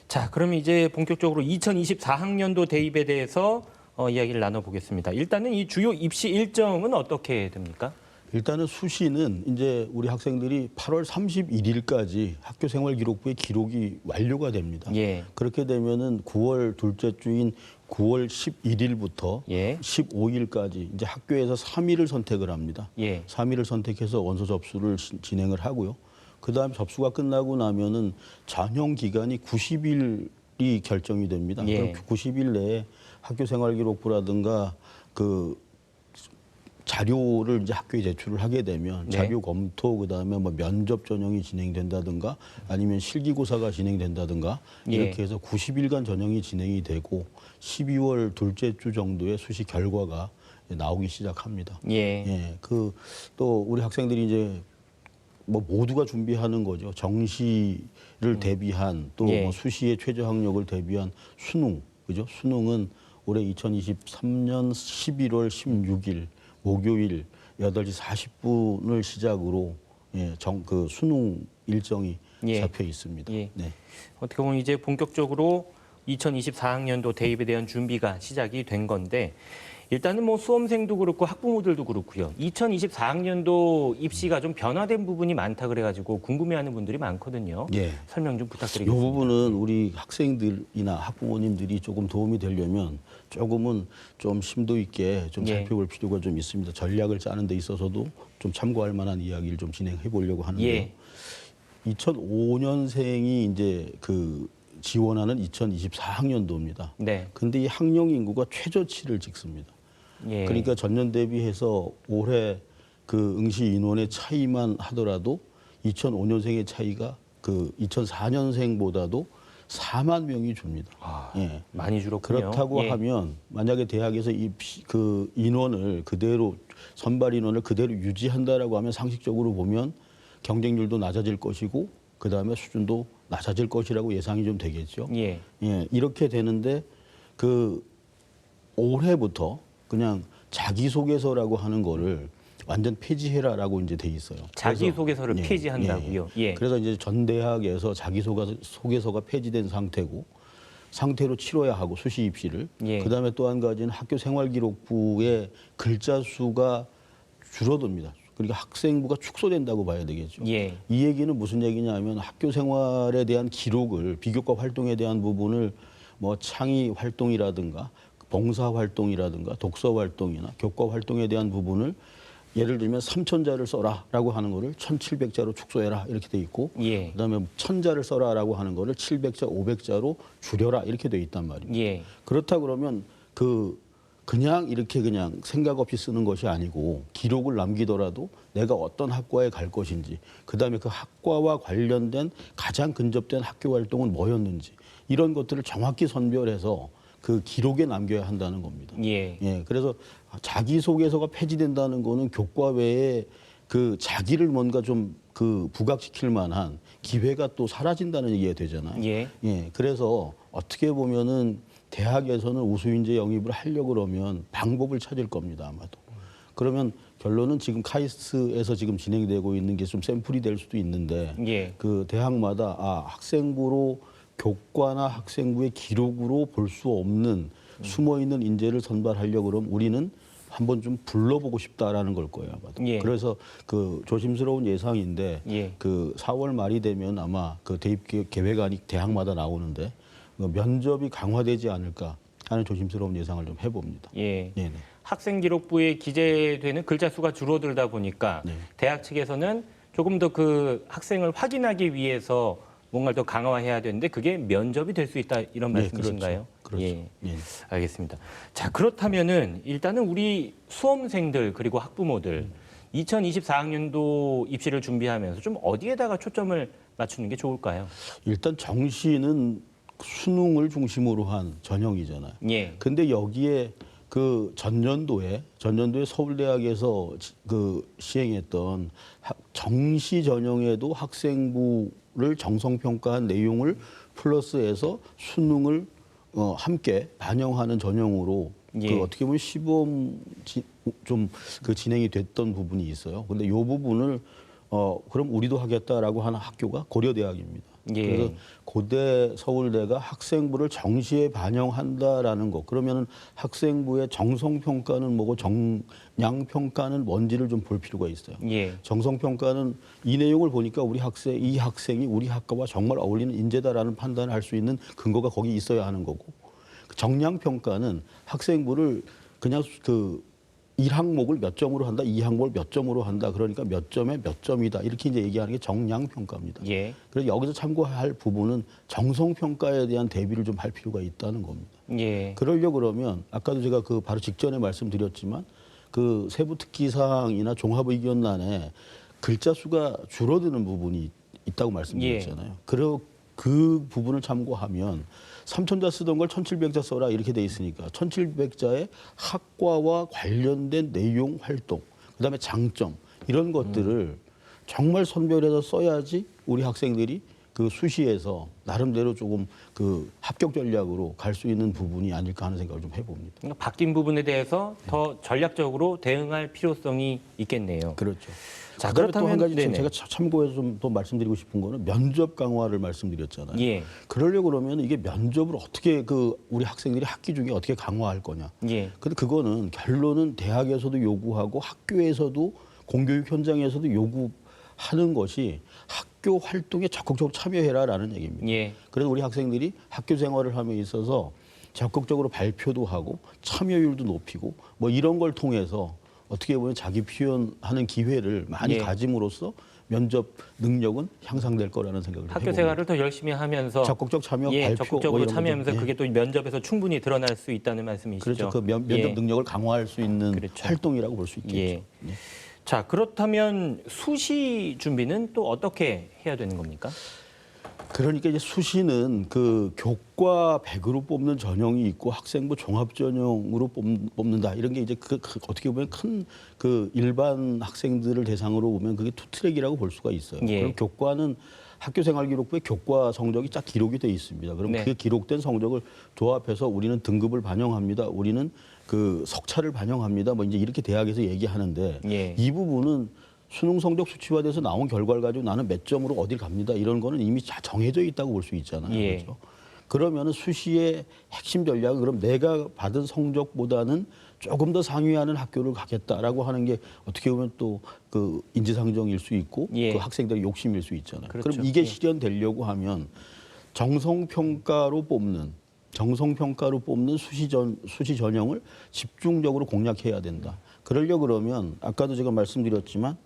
자, 그럼 이제 본격적으로 2024학년도 대입에 대해서 이야기를 나눠보겠습니다. 일단은 이 주요 입시 일정은 어떻게 됩니까? 일단은 수시는 이제 우리 학생들이 8월 31일까지 학교생활기록부의 기록이 완료가 됩니다. 예. 그렇게 되면은 9월 둘째 주인 9월 11일부터 예. 15일까지 이제 학교에서 3일을 선택을 합니다. 예. 3일을 선택해서 원서 접수를 진행을 하고요. 그다음 접수가 끝나고 나면은 전형 기간이 90일이 결정이 됩니다. 예. 그럼 90일 내에 학교생활기록부라든가 그 자료를 이제 학교에 제출을 하게 되면 네. 자료 검토 그다음에 뭐 면접 전형이 진행된다든가 아니면 실기고사가 진행된다든가 예. 이렇게 해서 90일간 전형이 진행이 되고 12월 둘째 주 정도에 수시 결과가 나오기 시작합니다. 예. 예. 그 또 우리 학생들이 이제 뭐 모두가 준비하는 거죠. 정시를 대비한 또 예. 뭐 수시의 최저 학력을 대비한 수능, 그죠? 수능은 올해 2023년 11월 16일 목요일에 8시 40분을 시작으로 예, 그 수능 일정이 예. 잡혀 있습니다. 예. 네. 어떻게 보면 이제 본격적으로 2024학년도 대입에 대한 준비가 시작이 된 건데 일단은 뭐 수험생도 그렇고 학부모들도 그렇고요. 2024학년도 입시가 좀 변화된 부분이 많다 그래가지고 궁금해하는 분들이 많거든요. 예. 설명 좀 이 부탁드리겠습니다. 부분은 우리 학생들이나 학부모님들이 조금 도움이 되려면 조금은 좀 심도 있게 좀 예. 살펴볼 필요가 좀 있습니다. 전략을 짜는 데 있어서도 좀 참고할 만한 이야기를 좀 진행해 보려고 하는데요. 예. 2005년생이 이제 그 지원하는 2024학년도입니다. 네. 근데 이 학령 인구가 최저치를 찍습니다. 예. 그러니까 전년 대비해서 올해 그 응시 인원의 차이만 하더라도 2005년생의 차이가 그 2004년생보다도 4만 명이 줍니다. 예. 많이 줄었군요. 그렇다고 예. 하면 만약에 대학에서 그 인원을 그대로 선발 인원을 그대로 유지한다라고 하면 상식적으로 보면 경쟁률도 낮아질 것이고 그다음에 수준도 낮아질 것이라고 예상이 좀 되겠죠. 예. 예. 이렇게 되는데 그 올해부터 그냥 자기소개서라고 하는 거를 완전 폐지해라라고 이제 돼 있어요. 자기소개서를 그래서, 폐지한다고요? 예. 그래서 이제 전 대학에서 자기소개서가 폐지된 상태로 치러야 하고 수시 입시를. 예. 그다음에 또 한 가지는 학교 생활기록부의 글자 수가 줄어듭니다. 그러니까 학생부가 축소된다고 봐야 되겠죠. 예. 이 얘기는 무슨 얘기냐면 학교 생활에 대한 기록을 비교과 활동에 대한 부분을 뭐 창의 활동이라든가 봉사 활동이라든가 독서 활동이나 교과 활동에 대한 부분을 예를 들면 3,000자를 써라라고 하는 거를 1,700자로 축소해라 이렇게 돼 있고 예. 그다음에 1,000자를 써라라고 하는 거를 700자, 500자로 줄여라 이렇게 돼 있단 말입니다. 예. 그렇다 그러면 그냥 이렇게 그냥 생각 없이 쓰는 것이 아니고 기록을 남기더라도 내가 어떤 학과에 갈 것인지 그다음에 그 학과와 관련된 가장 근접된 학교 활동은 뭐였는지 이런 것들을 정확히 선별해서 그 기록에 남겨야 한다는 겁니다. 예. 예, 그래서 자기소개서가 폐지된다는 거는 교과 외에 그 자기를 뭔가 좀 그 부각시킬 만한 기회가 또 사라진다는 얘기가 되잖아요. 예. 예, 그래서 어떻게 보면은 대학에서는 우수인재 영입을 하려고 그러면 방법을 찾을 겁니다, 아마도. 그러면 결론은 지금 카이스트에서 지금 진행되고 있는 게 좀 샘플이 될 수도 있는데 예. 그 대학마다 학생부로 교과나 학생부의 기록으로 볼 수 없는 숨어 있는 인재를 선발하려고 그러면 우리는 한번 좀 불러보고 싶다라는 걸 거예요, 아마도. 예. 그래서 그 조심스러운 예상인데 예. 그 4월 말이 되면 아마 그 대입 계획안이 대학마다 나오는데 면접이 강화되지 않을까 하는 조심스러운 예상을 좀 해봅니다. 예. 네네. 학생기록부에 기재되는 글자 수가 줄어들다 보니까 네. 대학 측에서는 조금 더 그 학생을 확인하기 위해서 뭔가를 더 강화해야 되는데 그게 면접이 될 수 있다 이런 네, 말씀이신가요? 그렇죠. 예. 예. 알겠습니다. 자, 그렇다면은 일단은 우리 수험생들 그리고 학부모들 2024학년도 입시를 준비하면서 좀 어디에다가 초점을 맞추는 게 좋을까요? 일단 정시는 수능을 중심으로 한 전형이잖아요. 예. 근데 여기에 그 전년도에 서울대학에서 그 시행했던 정시 전형에도 학생부를 정성평가한 내용을 플러스해서 수능을 함께 반영하는 전형으로 예. 그 어떻게 보면 시범 좀 그 진행이 됐던 부분이 있어요. 근데 이 부분을 그럼 우리도 하겠다라고 하는 학교가 고려대학입니다. 예. 그래서 고대 서울대가 학생부를 정시에 반영한다라는 거. 그러면은 학생부의 정성평가는 뭐고 정량평가는 뭔지를 좀 볼 필요가 있어요. 예. 정성평가는 이 내용을 보니까 이 학생이 우리 학과와 정말 어울리는 인재다라는 판단을 할 수 있는 근거가 거기 있어야 하는 거고. 정량평가는 학생부를 그냥 그 1항목을 몇 점으로 한다, 2항목을 몇 점으로 한다. 그러니까 몇 점에 몇 점이다. 이렇게 이제 얘기하는 게 정량평가입니다. 예. 그래서 여기서 참고할 부분은 정성평가에 대한 대비를 좀 할 필요가 있다는 겁니다. 예. 그러려고 그러면 아까도 제가 그 바로 직전에 말씀드렸지만 그 세부 특기사항이나 종합의견란에 글자 수가 줄어드는 부분이 있다고 말씀드렸잖아요. 그 부분을 참고하면 3,000자 쓰던 걸 1,700자 써라 이렇게 돼 있으니까 1,700자의 학과와 관련된 내용 활동, 그다음에 장점 이런 것들을 정말 선별해서 써야지 우리 학생들이 그 수시에서 나름대로 조금 그 합격 전략으로 갈 수 있는 부분이 아닐까 하는 생각을 좀 해봅니다. 그러니까 바뀐 부분에 대해서 더 전략적으로 대응할 필요성이 있겠네요. 그렇죠. 자, 그다음에 또 한 가지 네네. 제가 참고해서 좀 더 말씀드리고 싶은 거는 면접 강화를 말씀드렸잖아요. 예. 그러려고 그러면 이게 면접을 어떻게 우리 학생들이 학기 중에 어떻게 강화할 거냐. 예. 근데 그거는 결론은 대학에서도 요구하고 학교에서도 공교육 현장에서도 요구하는 것이 학교 활동에 적극적으로 참여해라라는 얘기입니다. 예. 그래서 우리 학생들이 학교 생활을 함에 있어서 적극적으로 발표도 하고 참여율도 높이고 뭐 이런 걸 통해서 어떻게 보면 자기 표현하는 기회를 많이 예. 가짐으로써 면접 능력은 향상될 거라는 생각을 학교 해봅니다. 생활을 더 열심히 하면서 적극적 참여, 예, 발표 적극적으로 뭐 이런 참여하면서 거 좀, 그게 또 면접에서 충분히 드러날 수 있다는 말씀이시죠. 그렇죠. 그 면접 예. 능력을 강화할 수 있는 그렇죠. 활동이라고 볼 수 있겠죠. 예. 자, 그렇다면 수시 준비는 또 어떻게 해야 되는 겁니까? 그러니까 이제 수시는 그 교과 100으로 뽑는 전형이 있고 학생부 종합 전형으로 뽑는다. 이런 게 이제 그 어떻게 보면 큰 그 일반 학생들을 대상으로 보면 그게 투트랙이라고 볼 수가 있어요. 예. 그럼 교과는 학교생활기록부에 교과 성적이 딱 기록이 돼 있습니다. 그럼 네. 그 기록된 성적을 조합해서 우리는 등급을 반영합니다. 우리는 그 석차를 반영합니다. 뭐 이제 이렇게 대학에서 얘기하는데 예. 이 부분은 수능 성적 수치화돼서 나온 결과를 가지고 나는 몇 점으로 어딜 갑니다. 이런 거는 이미 다 정해져 있다고 볼 수 있잖아요. 예. 그렇죠? 그러면은 수시의 핵심 전략은 그럼 내가 받은 성적보다는 조금 더 상위하는 학교를 가겠다라고 하는 게 어떻게 보면 또 그 인지상정일 수 있고 예. 그 학생들의 욕심일 수 있잖아요. 그렇죠. 그럼 이게 예. 실현되려고 하면 정성평가로 뽑는 수시 전형을 집중적으로 공략해야 된다. 그러려고 그러면 아까도 제가 말씀드렸지만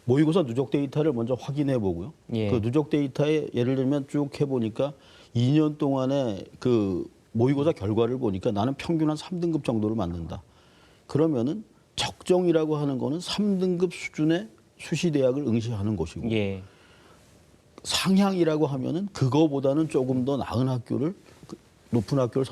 모의고사 누적 데이터를 먼저 확인해 보고요. 예. 그 누적 데이터에 예를 들면 쭉 해보니까 2년 동안에 그 모의고사 결과를 보니까 나는 평균 한 3등급 정도를 맞는다. 그러면은 적정이라고 하는 거는 3등급 수준의 수시대학을 응시하는 것이고 예. 상향이라고 하면은 그거보다는 조금 더 나은 학교를 높은 학교를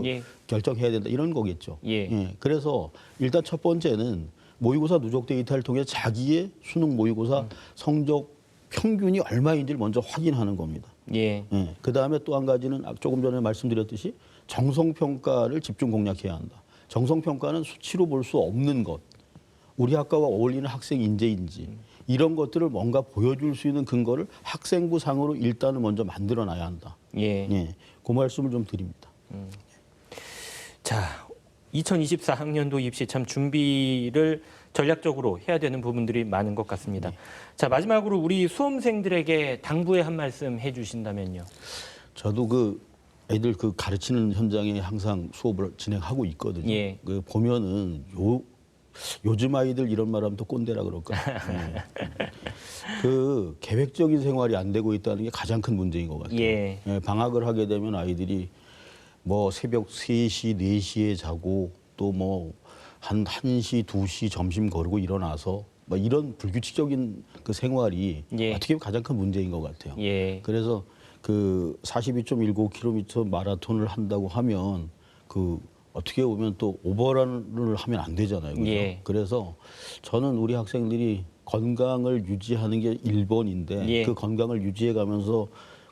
예. 결정해야 된다 이런 거겠죠. 예. 그래서 일단 첫 번째는 모의고사 누적 데이터를 통해 자기의 수능 모의고사 성적 평균이 얼마인지를 먼저 확인하는 겁니다. 예. 그다음에 또 한 가지는 조금 전에 말씀드렸듯이 정성평가를 집중 공략해야 한다. 정성평가는 수치로 볼 수 없는 것, 우리 학과와 어울리는 학생 인재인지 이런 것들을 뭔가 보여줄 수 있는 근거를 학생부 상으로 일단은 먼저 만들어놔야 한다. 예. 그 말씀을 좀 드립니다. 자, 2024학년도 입시 참 준비를 전략적으로 해야 되는 부분들이 많은 것 같습니다. 자, 마지막으로 우리 수험생들에게 당부의 한 말씀 해주신다면요. 저도 그 애들 그 가르치는 현장에 항상 수업을 진행하고 있거든요. 예. 그 보면은 요즘 아이들 이런 말하면 또 꼰대라 그럴까. 그 계획적인 생활이 안 되고 있다는 게 가장 큰 문제인 것 같아요. 예. 방학을 하게 되면 아이들이 뭐 새벽 3시, 4시에 자고 또 뭐 한 1시, 2시 점심 거르고 일어나서 뭐 이런 불규칙적인 그 생활이 예. 어떻게 보면 가장 큰 문제인 것 같아요. 예. 그래서 그 42.19km 마라톤을 한다고 하면 그 어떻게 보면 또 오버런을 하면 안 되잖아요. 그죠? 예. 그래서 저는 우리 학생들이 건강을 유지하는 게 1번인데 예. 그 건강을 유지해 가면서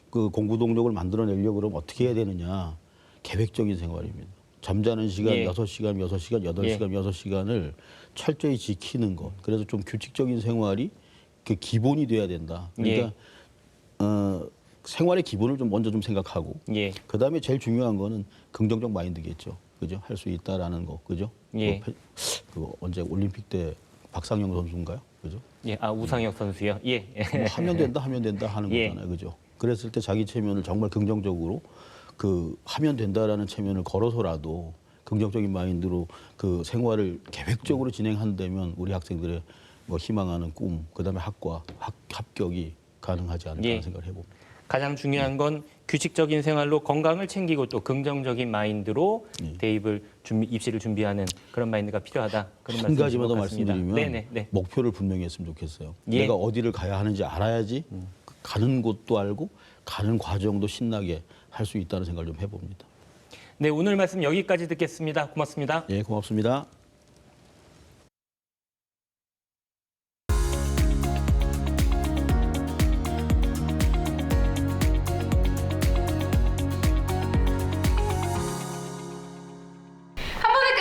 그 공부 동력을 만들어내려고 그러면 어떻게 해야 되느냐. 계획적인 생활입니다. 잠자는 시간 예. 6시간, 6시간, 8시간, 6시간을 철저히 지키는 것. 그래서 좀 규칙적인 생활이 그 기본이 돼야 된다. 그러니까 생활의 기본을 좀 먼저 좀 생각하고 예. 그다음에 제일 중요한 거는 긍정적 마인드겠죠. 그죠? 할 수 있다라는 거. 그죠? 예. 그 언제 올림픽 때 박상영 선수인가요? 그죠? 예. 아, 우상혁 선수요. 예. 뭐 하면 된다 하는 예. 거잖아요. 그죠? 그랬을 때 자기 체면을 정말 긍정적으로 그 하면 된다라는 체면을 걸어서라도 긍정적인 마인드로 그 생활을 계획적으로 진행한다면 우리 학생들의 뭐 희망하는 꿈, 그다음에 합격이 가능하지 않을까 하는 생각을 해봅니다. 가장 중요한 건 규칙적인 생활로 건강을 챙기고 또 긍정적인 마인드로 대입을 입시를 준비하는 그런 마인드가 필요하다. 그런 한 가지만 더 말씀이신 것 같습니다. 말씀드리면 네네. 목표를 분명히 했으면 좋겠어요. 예. 내가 어디를 가야 하는지 알아야지 가는 곳도 알고 가는 과정도 신나게 할 수 있다는 생각을 좀 해봅니다. 네, 오늘 말씀 여기까지 듣겠습니다. 고맙습니다. 예, 고맙습니다.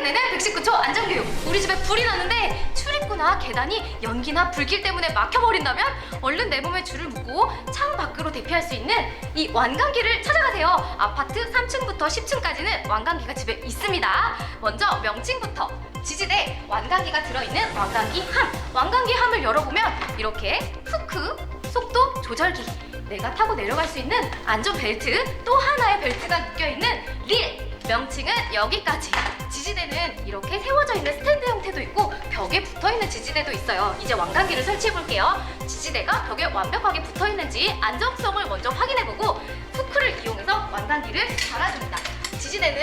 내는 119초 안전교육. 우리 집에 불이 났는데 출입구나 계단이 연기나 불길 때문에 막혀버린다면 얼른 내 몸에 줄을 묶고 창 밖으로 대피할 수 있는 이 완강기를 찾아가세요. 아파트 3층부터 10층까지는 완강기가 집에 있습니다. 먼저 명칭부터 지지대 완강기가 들어있는 완강기 함. 완강기 함을 열어보면 이렇게 후크, 속도 조절기, 내가 타고 내려갈 수 있는 안전벨트, 또 하나의 벨트가 묶여있는 릴. 명칭은 여기까지. 지지대는 이렇게 세워져 있는 스탠드 형태도 있고 벽에 붙어있는 지지대도 있어요. 이제 완강기를 설치해볼게요. 지지대가 벽에 완벽하게 붙어있는지 안정성을 먼저 확인해보고 후크를 이용해서 완강기를 달아줍니다. 지지대는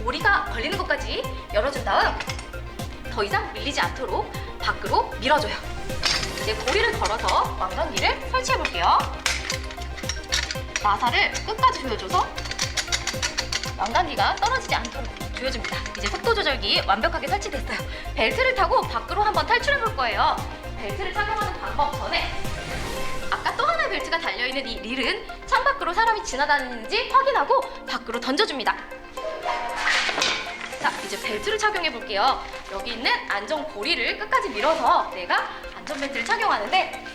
고리가 걸리는 것까지 열어준 다음 더 이상 밀리지 않도록 밖으로 밀어줘요. 이제 고리를 걸어서 완강기를 설치해볼게요. 나사를 끝까지 조여줘서 완강기가 떨어지지 않도록 조여줍니다. 이제 속도 조절기 완벽하게 설치됐어요. 벨트를 타고 밖으로 한번 탈출해볼 거예요. 벨트를 착용하는 방법 전에 아까 또 하나의 벨트가 달려있는 이 릴은 창밖으로 사람이 지나다니는지 확인하고 밖으로 던져줍니다. 자, 이제 벨트를 착용해볼게요. 여기 있는 안전고리를 끝까지 밀어서 내가 안전벨트를 착용하는데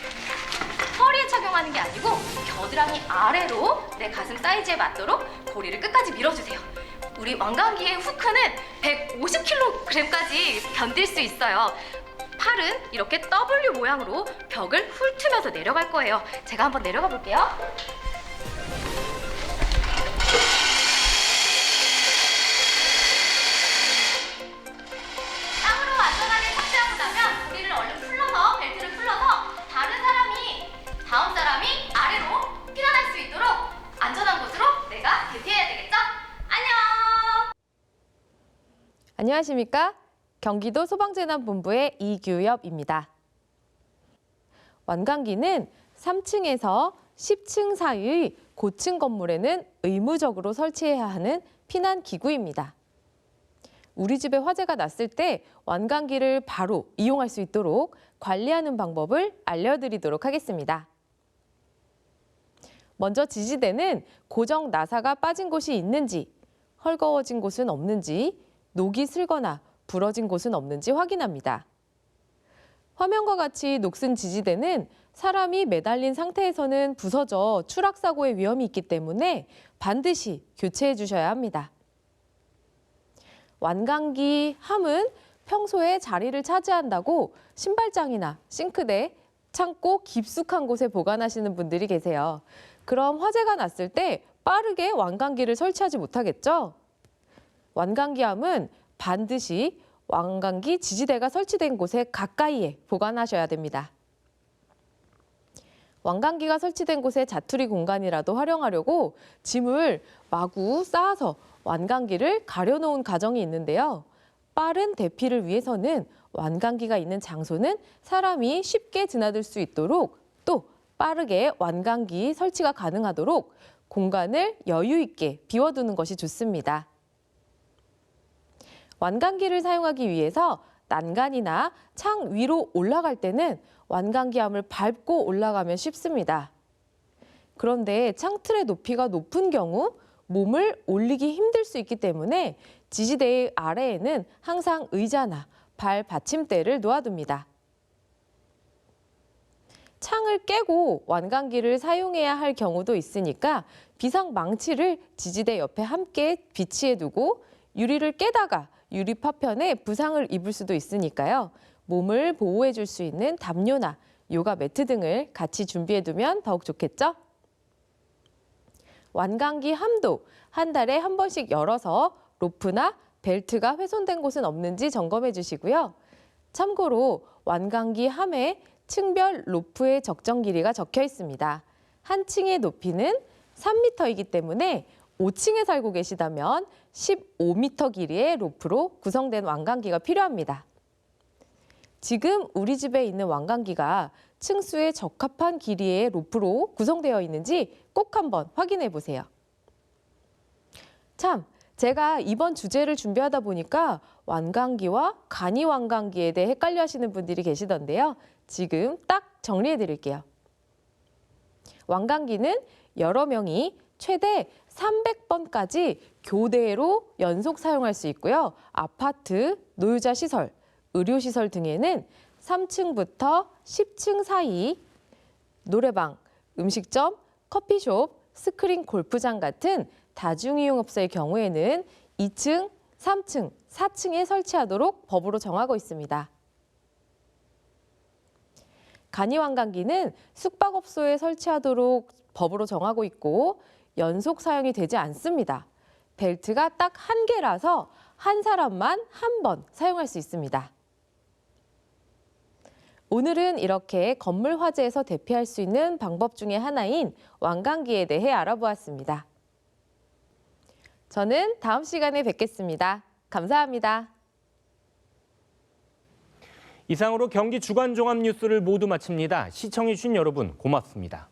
허리에 착용하는 게 아니고 겨드랑이 아래로 내 가슴 사이즈에 맞도록 고리를 끝까지 밀어주세요. 우리 완강기의 후크는 150kg까지 견딜 수 있어요. 팔은 이렇게 W 모양으로 벽을 훑으면서 내려갈 거예요. 제가 한번 내려가 볼게요. 땅으로 안전하게 착지하고 나면 고리를 얼른 풀러서 벨트를 풀러서 다음 사람이 아래로 피난할 수 있도록 안전한 곳으로 내가 대피해야 되겠죠? 안녕! 안녕하십니까? 경기도 소방재난본부의 이규엽입니다. 완강기는 3층에서 10층 사이의 고층 건물에는 의무적으로 설치해야 하는 피난기구입니다. 우리 집에 화재가 났을 때 완강기를 바로 이용할 수 있도록 관리하는 방법을 알려드리도록 하겠습니다. 먼저 지지대는 고정 나사가 빠진 곳이 있는지, 헐거워진 곳은 없는지, 녹이 슬거나 부러진 곳은 없는지 확인합니다. 화면과 같이 녹슨 지지대는 사람이 매달린 상태에서는 부서져 추락사고의 위험이 있기 때문에 반드시 교체해 주셔야 합니다. 완강기 함은 평소에 자리를 차지한다고 신발장이나 싱크대, 창고 깊숙한 곳에 보관하시는 분들이 계세요. 그럼 화재가 났을 때 빠르게 완강기를 설치하지 못하겠죠? 완강기함은 반드시 완강기 지지대가 설치된 곳에 가까이에 보관하셔야 됩니다. 완강기가 설치된 곳에 자투리 공간이라도 활용하려고 짐을 마구 쌓아서 완강기를 가려놓은 가정이 있는데요. 빠른 대피를 위해서는 완강기가 있는 장소는 사람이 쉽게 드나들 수 있도록 또 빠르게 완강기 설치가 가능하도록 공간을 여유 있게 비워두는 것이 좋습니다. 완강기를 사용하기 위해서 난간이나 창 위로 올라갈 때는 완강기함을 밟고 올라가면 쉽습니다. 그런데 창틀의 높이가 높은 경우 몸을 올리기 힘들 수 있기 때문에 지지대의 아래에는 항상 의자나 발 받침대를 놓아둡니다. 창을 깨고 완강기를 사용해야 할 경우도 있으니까 비상망치를 지지대 옆에 함께 비치해두고 유리를 깨다가 유리 파편에 부상을 입을 수도 있으니까요. 몸을 보호해 줄 수 있는 담요나 요가 매트 등을 같이 준비해두면 더욱 좋겠죠? 완강기 함도 한 달에 한 번씩 열어서 로프나 벨트가 훼손된 곳은 없는지 점검해 주시고요. 참고로 완강기 함에 층별 로프의 적정 길이가 적혀 있습니다. 한 층의 높이는 3m이기 때문에 5층에 살고 계시다면 15m 길이의 로프로 구성된 완강기가 필요합니다. 지금 우리 집에 있는 완강기가 층수에 적합한 길이의 로프로 구성되어 있는지 꼭 한번 확인해 보세요. 참, 제가 이번 주제를 준비하다 보니까 완강기와 간이 완강기에 대해 헷갈려 하시는 분들이 계시던데요. 지금 딱 정리해 드릴게요. 완강기는 여러 명이 최대 300번까지 교대로 연속 사용할 수 있고요. 아파트, 노유자 시설, 의료시설 등에는 3층부터 10층 사이 노래방, 음식점, 커피숍, 스크린 골프장 같은 다중이용업소의 경우에는 2층, 3층, 4층에 설치하도록 법으로 정하고 있습니다. 간이완강기는 숙박업소에 설치하도록 법으로 정하고 있고 연속 사용이 되지 않습니다. 벨트가 딱 한 개라서 한 사람만 한 번 사용할 수 있습니다. 오늘은 이렇게 건물 화재에서 대피할 수 있는 방법 중에 하나인 완강기에 대해 알아보았습니다. 저는 다음 시간에 뵙겠습니다. 감사합니다. 이상으로 경기 주간 종합 뉴스를 모두 마칩니다. 시청해주신 여러분 고맙습니다.